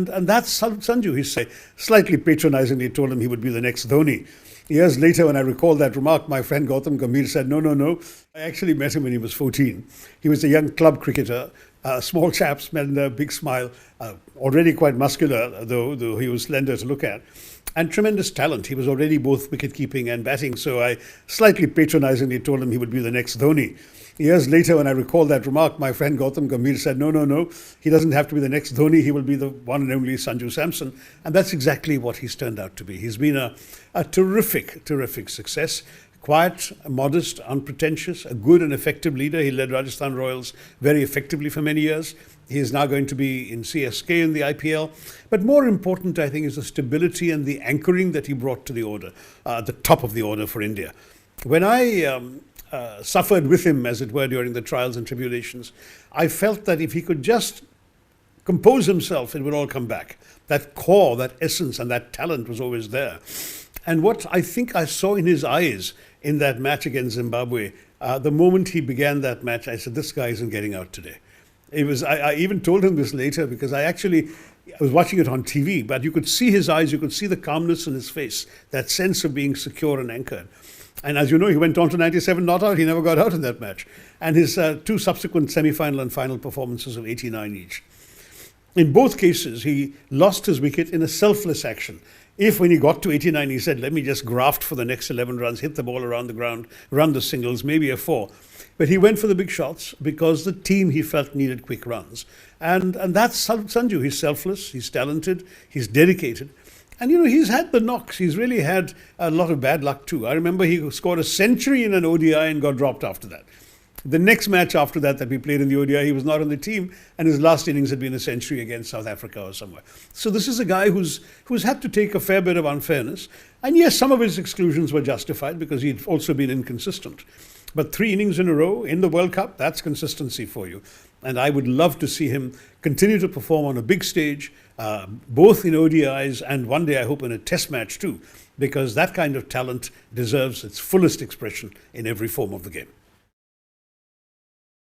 And that's Sanju. He slightly patronizingly told him he would be the next Dhoni. Years later, when I recall that remark, my friend Gautam Gambhir said, no. I actually met him when he was 14. He was a young club cricketer, small chap, and a big smile, already quite muscular, though he was slender to look at, and tremendous talent. He was already both wicket-keeping and batting, so I slightly patronizingly told him he would be the next Dhoni. Years later, when I recall that remark, my friend Gautam Gambhir said, no. He doesn't have to be the next Dhoni. He will be the one and only Sanju Samson. And that's exactly what he's turned out to be. He's been a terrific success. Quiet, modest, unpretentious, a good and effective leader. He led Rajasthan Royals very effectively for many years. He is now going to be in CSK in the IPL. But more important, I think, is the stability and the anchoring that he brought to the order, the top of the order for India. When I suffered with him, as it were, during the trials and tribulations, I felt that if he could just compose himself, it would all come back. That core, that essence, and that talent was always there. And what I think I saw in his eyes in that match against Zimbabwe, the moment he began that match, I said, this guy isn't getting out today. I even told him this later, because I was watching it on TV, but you could see his eyes, you could see the calmness in his face, that sense of being secure and anchored. And as you know, he went on to 97 not out. He never got out in that match. And his two subsequent semi-final and final performances of 89 each. In both cases, he lost his wicket in a selfless action. If when he got to 89, he said, let me just graft for the next 11 runs, hit the ball around the ground, run the singles, maybe a 4. But he went for the big shots because the team, he felt, needed quick runs. And that's Sanju. He's selfless, he's talented, he's dedicated. And, he's had the knocks. He's really had a lot of bad luck too. I remember he scored a century in an ODI and got dropped after that. The next match after that we played in the ODI, he was not on the team, and his last innings had been a century against South Africa or somewhere. So this is a guy who's had to take a fair bit of unfairness. And yes, some of his exclusions were justified because he'd also been inconsistent. But 3 innings in a row in the World Cup, that's consistency for you. And I would love to see him continue to perform on a big stage, both in ODIs and one day I hope in a test match too, because that kind of talent deserves its fullest expression in every form of the game.